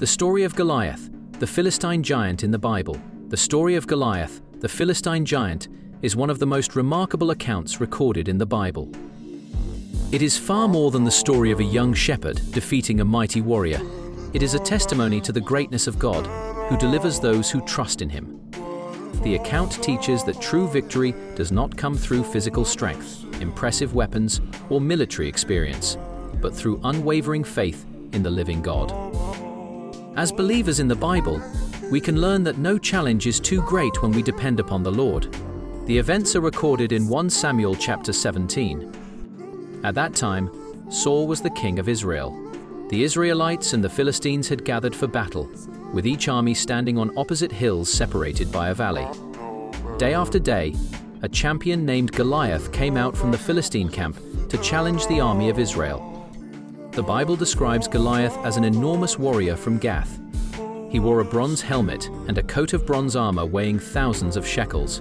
The story of Goliath, the Philistine giant in the Bible. The story of Goliath, the Philistine giant, is one of the most remarkable accounts recorded in the Bible. It is far more than the story of a young shepherd defeating a mighty warrior. It is a testimony to the greatness of God, who delivers those who trust in Him. The account teaches that true victory does not come through physical strength, impressive weapons, or military experience, but through unwavering faith in the living God. As believers in the Bible, we can learn that no challenge is too great when we depend upon the Lord. The events are recorded in 1 Samuel chapter 17. At that time, Saul was the king of Israel. The Israelites and the Philistines had gathered for battle, with each army standing on opposite hills separated by a valley. Day after day, a champion named Goliath came out from the Philistine camp to challenge the army of Israel. The Bible describes Goliath as an enormous warrior from Gath. He wore a bronze helmet and a coat of bronze armor weighing thousands of shekels.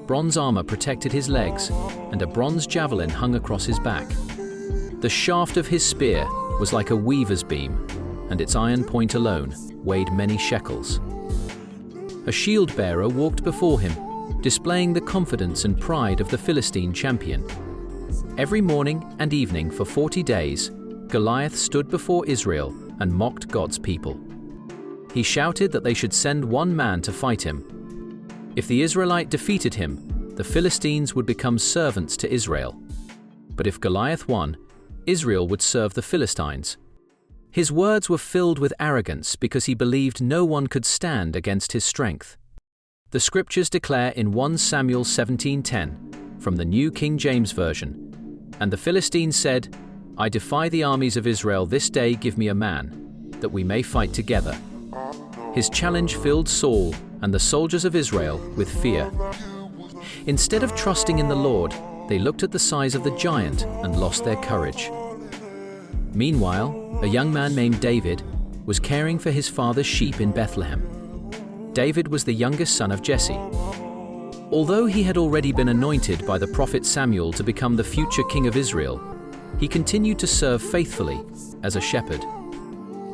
Bronze armor protected his legs, and a bronze javelin hung across his back. The shaft of his spear was like a weaver's beam, and its iron point alone weighed many shekels. A shield-bearer walked before him, displaying the confidence and pride of the Philistine champion. Every morning and evening for 40 days, Goliath stood before Israel and mocked God's people. He shouted that they should send one man to fight him. If the Israelite defeated him, the Philistines would become servants to Israel. But if Goliath won, Israel would serve the Philistines. His words were filled with arrogance because he believed no one could stand against his strength. The scriptures declare in 1 Samuel 17:10, from the New King James Version, "And the Philistines said, I defy the armies of Israel this day, give me a man, that we may fight together." His challenge filled Saul and the soldiers of Israel with fear. Instead of trusting in the Lord, they looked at the size of the giant and lost their courage. Meanwhile, a young man named David was caring for his father's sheep in Bethlehem. David was the youngest son of Jesse. Although he had already been anointed by the prophet Samuel to become the future king of Israel, he continued to serve faithfully as a shepherd.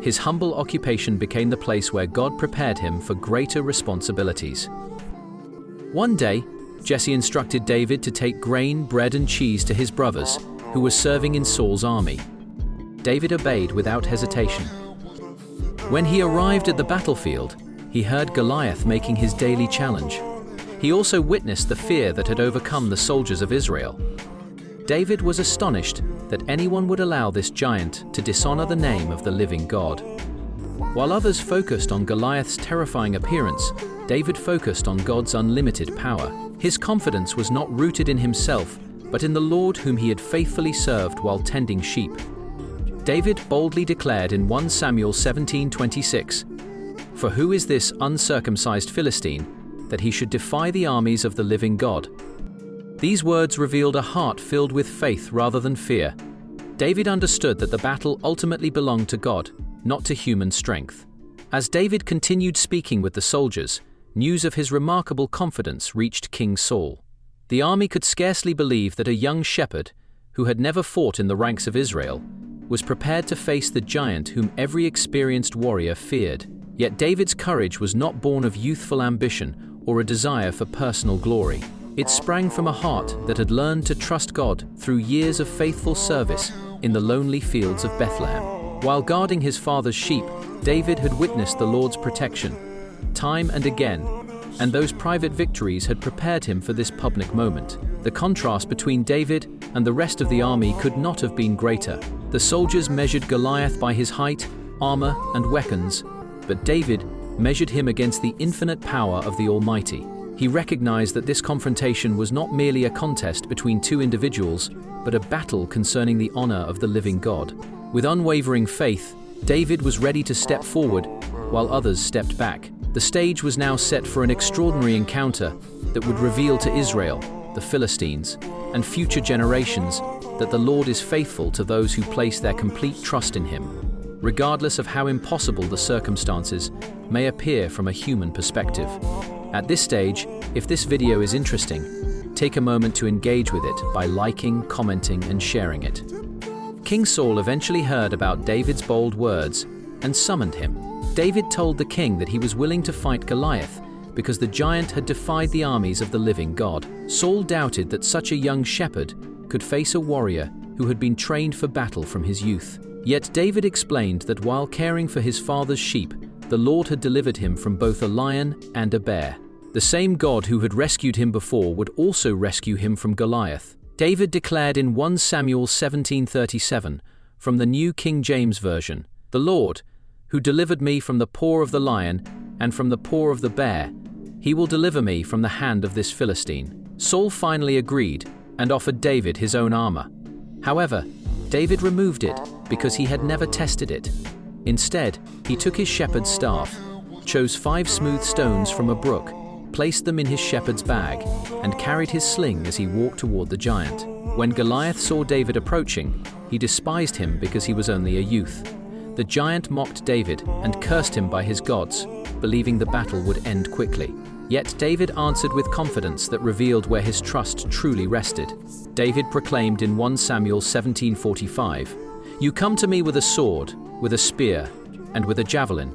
His humble occupation became the place where God prepared him for greater responsibilities. One day, Jesse instructed David to take grain, bread, and cheese to his brothers, who were serving in Saul's army. David obeyed without hesitation. When he arrived at the battlefield, he heard Goliath making his daily challenge. He also witnessed the fear that had overcome the soldiers of Israel. David was astonished that anyone would allow this giant to dishonor the name of the living God. While others focused on Goliath's terrifying appearance, David focused on God's unlimited power. His confidence was not rooted in himself, but in the Lord whom he had faithfully served while tending sheep. David boldly declared in 1 Samuel 17:26, "For who is this uncircumcised Philistine, that he should defy the armies of the living God?" These words revealed a heart filled with faith rather than fear. David understood that the battle ultimately belonged to God, not to human strength. As David continued speaking with the soldiers, news of his remarkable confidence reached King Saul. The army could scarcely believe that a young shepherd, who had never fought in the ranks of Israel, was prepared to face the giant whom every experienced warrior feared. Yet David's courage was not born of youthful ambition or a desire for personal glory. It sprang from a heart that had learned to trust God through years of faithful service in the lonely fields of Bethlehem. While guarding his father's sheep, David had witnessed the Lord's protection, time and again, and those private victories had prepared him for this public moment. The contrast between David and the rest of the army could not have been greater. The soldiers measured Goliath by his height, armor, and weapons, but David measured him against the infinite power of the Almighty. He recognized that this confrontation was not merely a contest between two individuals, but a battle concerning the honor of the living God. With unwavering faith, David was ready to step forward, while others stepped back. The stage was now set for an extraordinary encounter that would reveal to Israel, the Philistines, and future generations that the Lord is faithful to those who place their complete trust in Him, regardless of how impossible the circumstances may appear from a human perspective. At this stage, if this video is interesting, take a moment to engage with it by liking, commenting, and sharing it. King Saul eventually heard about David's bold words and summoned him. David told the king that he was willing to fight Goliath because the giant had defied the armies of the living God. Saul doubted that such a young shepherd could face a warrior who had been trained for battle from his youth. Yet David explained that while caring for his father's sheep, the Lord had delivered him from both a lion and a bear. The same God who had rescued him before would also rescue him from Goliath. David declared in 1 Samuel 17:37 from the New King James Version, "The Lord, who delivered me from the paw of the lion and from the paw of the bear, he will deliver me from the hand of this Philistine." Saul finally agreed and offered David his own armor. However, David removed it because he had never tested it. Instead, he took his shepherd's staff, chose 5 smooth stones from a brook, placed them in his shepherd's bag, and carried his sling as he walked toward the giant. When Goliath saw David approaching, he despised him because he was only a youth. The giant mocked David and cursed him by his gods, believing the battle would end quickly. Yet David answered with confidence that revealed where his trust truly rested. David proclaimed in 1 Samuel 17:45, "You come to me with a sword, with a spear, and with a javelin.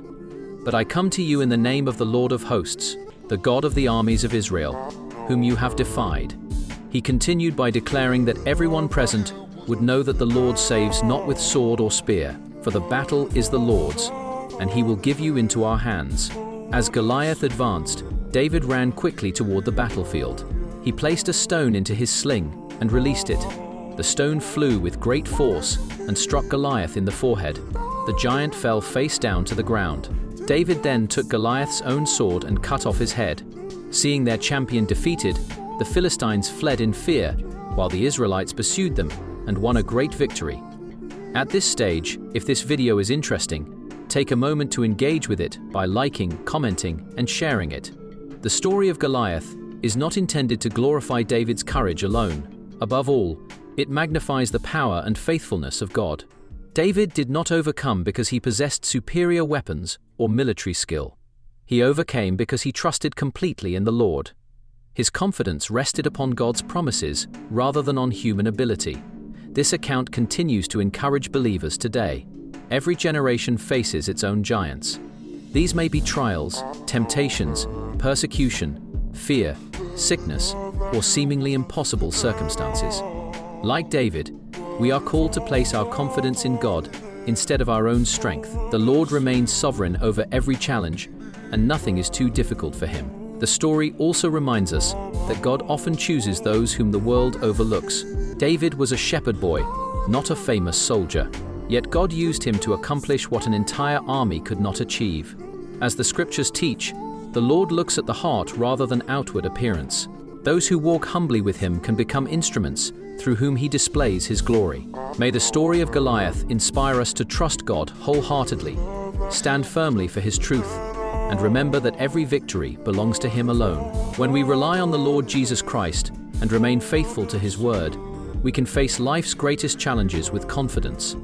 But I come to you in the name of the Lord of hosts, the God of the armies of Israel, whom you have defied." He continued by declaring that everyone present would know that the Lord saves not with sword or spear, for the battle is the Lord's, and he will give you into our hands. As Goliath advanced, David ran quickly toward the battlefield. He placed a stone into his sling and released it. The stone flew with great force and struck Goliath in the forehead. The giant fell face down to the ground. David then took Goliath's own sword and cut off his head. Seeing their champion defeated, the Philistines fled in fear, while the Israelites pursued them and won a great victory. At this stage, if this video is interesting, take a moment to engage with it by liking, commenting, and sharing it. The story of Goliath is not intended to glorify David's courage alone. Above all, it magnifies the power and faithfulness of God. David did not overcome because he possessed superior weapons or military skill. He overcame because he trusted completely in the Lord. His confidence rested upon God's promises rather than on human ability. This account continues to encourage believers today. Every generation faces its own giants. These may be trials, temptations, persecution, fear, sickness, or seemingly impossible circumstances. Like David, we are called to place our confidence in God instead of our own strength. The Lord remains sovereign over every challenge, and nothing is too difficult for him. The story also reminds us that God often chooses those whom the world overlooks. David was a shepherd boy, not a famous soldier. Yet God used him to accomplish what an entire army could not achieve. As the scriptures teach, the Lord looks at the heart rather than outward appearance. Those who walk humbly with him can become instruments through whom he displays his glory. May the story of Goliath inspire us to trust God wholeheartedly, stand firmly for his truth, and remember that every victory belongs to him alone. When we rely on the Lord Jesus Christ and remain faithful to his word, we can face life's greatest challenges with confidence,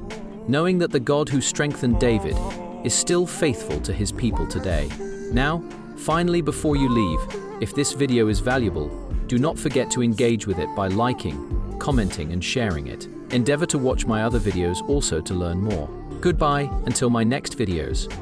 knowing that the God who strengthened David is still faithful to his people today. Now, finally, before you leave, if this video is valuable, do not forget to engage with it by liking, commenting, and sharing it. Endeavor to watch my other videos also to learn more. Goodbye until my next videos.